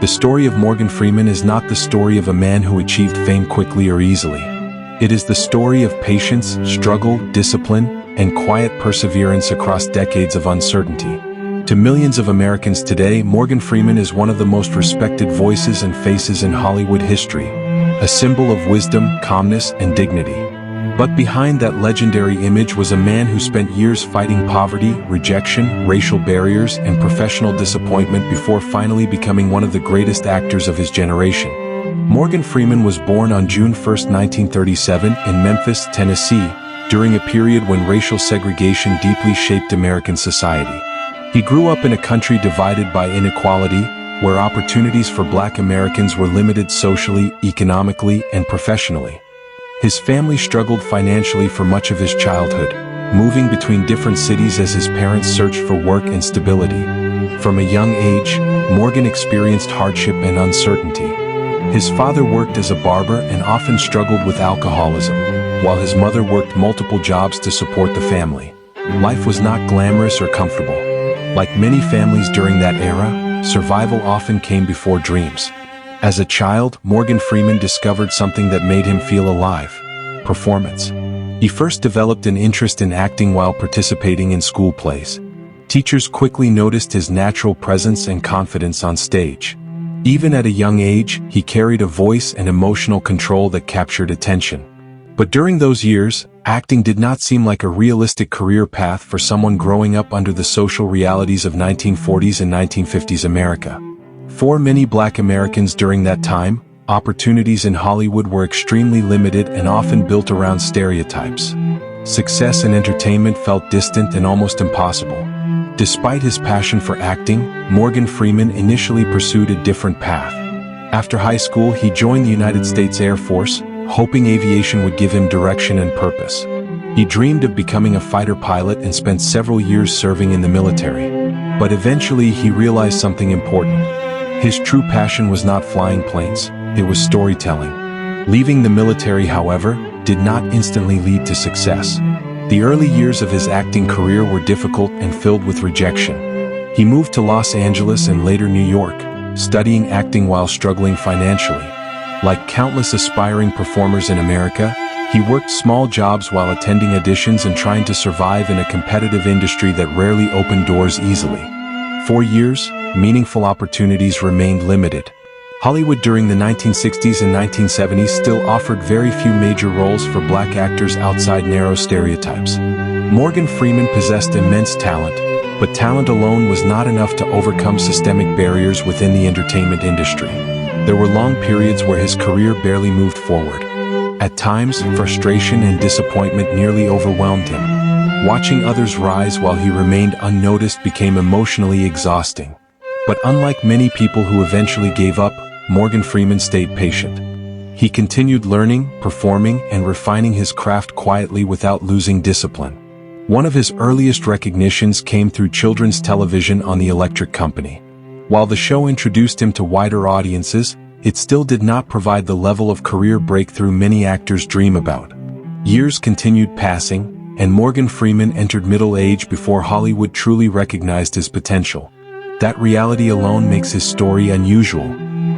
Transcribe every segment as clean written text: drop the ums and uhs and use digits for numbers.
The story of Morgan Freeman is not the story of a man who achieved fame quickly or easily. It is the story of patience, struggle, discipline, and quiet perseverance across decades of uncertainty. To millions of Americans today, Morgan Freeman is one of the most respected voices and faces in Hollywood history, a symbol of wisdom, calmness, and dignity. But behind that legendary image was a man who spent years fighting poverty, rejection, racial barriers, and professional disappointment before finally becoming one of the greatest actors of his generation. Morgan Freeman was born on June 1, 1937, in Memphis, Tennessee, during a period when racial segregation deeply shaped American society. He grew up in a country divided by inequality, where opportunities for Black Americans were limited socially, economically, and professionally. His family struggled financially for much of his childhood, moving between different cities as his parents searched for work and stability. From a young age, Morgan experienced hardship and uncertainty. His father worked as a barber and often struggled with alcoholism, while his mother worked multiple jobs to support the family. Life was not glamorous or comfortable. Like many families during that era, survival often came before dreams. As a child, Morgan Freeman discovered something that made him feel alive: performance. He first developed an interest in acting while participating in school plays. Teachers quickly noticed his natural presence and confidence on stage. Even at a young age, he carried a voice and emotional control that captured attention. But during those years, acting did not seem like a realistic career path for someone growing up under the social realities of 1940s and 1950s America. For many Black Americans during that time, opportunities in Hollywood were extremely limited and often built around stereotypes. Success in entertainment felt distant and almost impossible. Despite his passion for acting, Morgan Freeman initially pursued a different path. After high school, he joined the United States Air Force, hoping aviation would give him direction and purpose. He dreamed of becoming a fighter pilot and spent several years serving in the military. But eventually he realized something important. His true passion was not flying planes, it was storytelling. Leaving the military, however, did not instantly lead to success. The early years of his acting career were difficult and filled with rejection. He moved to Los Angeles and later New York, studying acting while struggling financially. Like countless aspiring performers in America, he worked small jobs while attending auditions and trying to survive in a competitive industry that rarely opened doors easily. For years, meaningful opportunities remained limited. Hollywood during the 1960s and 1970s still offered very few major roles for Black actors outside narrow stereotypes. Morgan Freeman possessed immense talent, but talent alone was not enough to overcome systemic barriers within the entertainment industry. There were long periods where his career barely moved forward. At times, frustration and disappointment nearly overwhelmed him. Watching others rise while he remained unnoticed became emotionally exhausting. But unlike many people who eventually gave up, Morgan Freeman stayed patient. He continued learning, performing, and refining his craft quietly without losing discipline. One of his earliest recognitions came through children's television on the Electric Company. While the show introduced him to wider audiences, it still did not provide the level of career breakthrough many actors dream about. Years continued passing, and Morgan Freeman entered middle age before Hollywood truly recognized his potential. That reality alone makes his story unusual.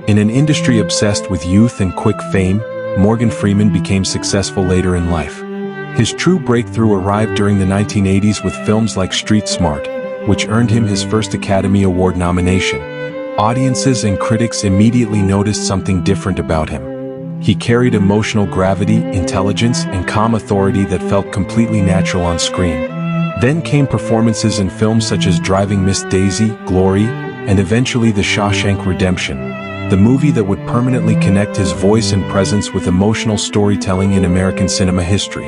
In an industry obsessed with youth and quick fame, Morgan Freeman became successful later in life. His true breakthrough arrived during the 1980s with films like Street Smart, which earned him his first Academy Award nomination. Audiences and critics immediately noticed something different about him. He carried emotional gravity, intelligence, and calm authority that felt completely natural on screen. Then came performances in films such as Driving Miss Daisy, Glory, and eventually The Shawshank Redemption, the movie that would permanently connect his voice and presence with emotional storytelling in American cinema history.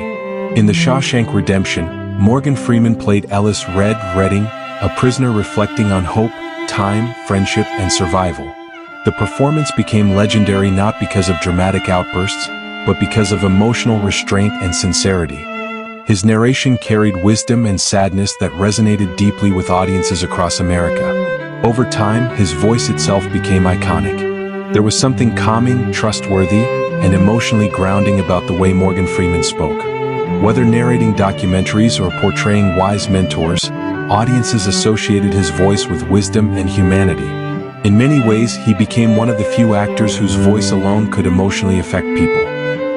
In The Shawshank Redemption, Morgan Freeman played Ellis "Red" Redding, a prisoner reflecting on hope, time, friendship, and survival. The performance became legendary not because of dramatic outbursts, but because of emotional restraint and sincerity. His narration carried wisdom and sadness that resonated deeply with audiences across America. Over time, his voice itself became iconic. There was something calming, trustworthy, and emotionally grounding about the way Morgan Freeman spoke. Whether narrating documentaries or portraying wise mentors, audiences associated his voice with wisdom and humanity. In many ways, he became one of the few actors whose voice alone could emotionally affect people.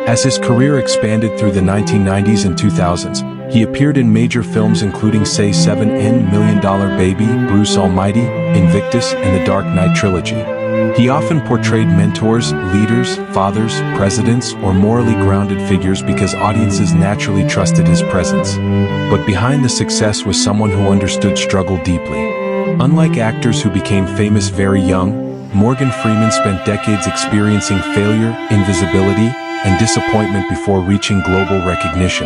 As his career expanded through the 1990s and 2000s, he appeared in major films including Say $7 Million Baby, Bruce Almighty, Invictus, and the Dark Knight trilogy. He often portrayed mentors, leaders, fathers, presidents, or morally grounded figures because audiences naturally trusted his presence. But behind the success was someone who understood struggle deeply. Unlike actors who became famous very young, Morgan Freeman spent decades experiencing failure, invisibility, and disappointment before reaching global recognition.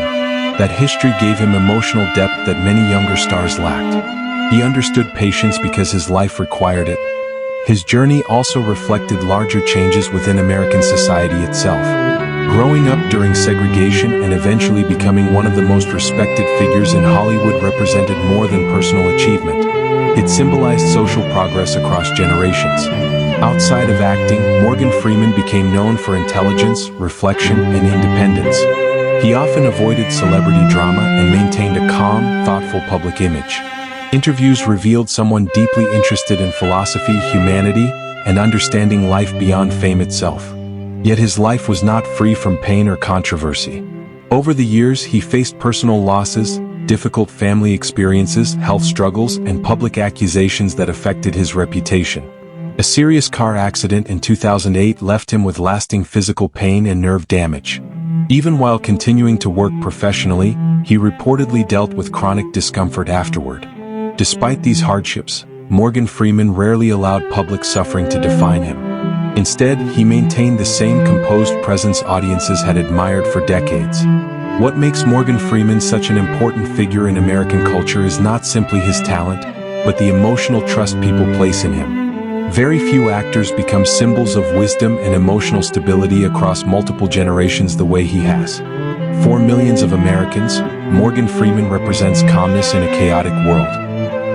That history gave him emotional depth that many younger stars lacked. He understood patience because his life required it. His journey also reflected larger changes within American society itself. Growing up during segregation and eventually becoming one of the most respected figures in Hollywood represented more than personal achievement. It symbolized social progress across generations. Outside of acting, Morgan Freeman became known for intelligence, reflection, and independence. He often avoided celebrity drama and maintained a calm, thoughtful public image. Interviews revealed someone deeply interested in philosophy, humanity, and understanding life beyond fame itself. Yet his life was not free from pain or controversy. Over the years, he faced personal losses, difficult family experiences, health struggles, and public accusations that affected his reputation. A serious car accident in 2008 left him with lasting physical pain and nerve damage. Even while continuing to work professionally, he reportedly dealt with chronic discomfort afterward. Despite these hardships, Morgan Freeman rarely allowed public suffering to define him. Instead, he maintained the same composed presence audiences had admired for decades. What makes Morgan Freeman such an important figure in American culture is not simply his talent, but the emotional trust people place in him. Very few actors become symbols of wisdom and emotional stability across multiple generations the way he has. For millions of Americans, Morgan Freeman represents calmness in a chaotic world.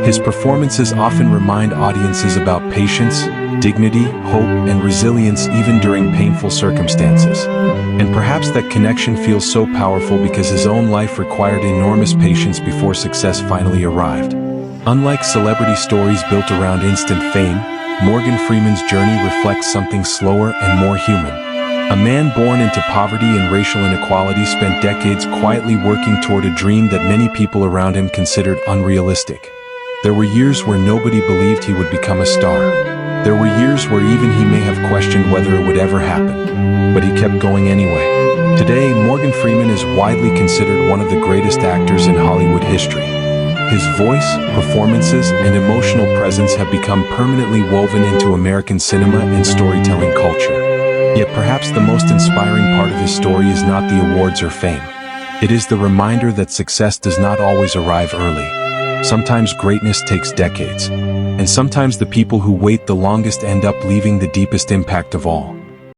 His performances often remind audiences about patience, dignity, hope, and resilience even during painful circumstances. And perhaps that connection feels so powerful because his own life required enormous patience before success finally arrived. Unlike celebrity stories built around instant fame, Morgan Freeman's journey reflects something slower and more human. A man born into poverty and racial inequality spent decades quietly working toward a dream that many people around him considered unrealistic. There were years where nobody believed he would become a star. There were years where even he may have questioned whether it would ever happen. But he kept going anyway. Today, Morgan Freeman is widely considered one of the greatest actors in Hollywood history. His voice, performances, and emotional presence have become permanently woven into American cinema and storytelling culture. Yet perhaps the most inspiring part of his story is not the awards or fame. It is the reminder that success does not always arrive early. Sometimes greatness takes decades, and sometimes the people who wait the longest end up leaving the deepest impact of all.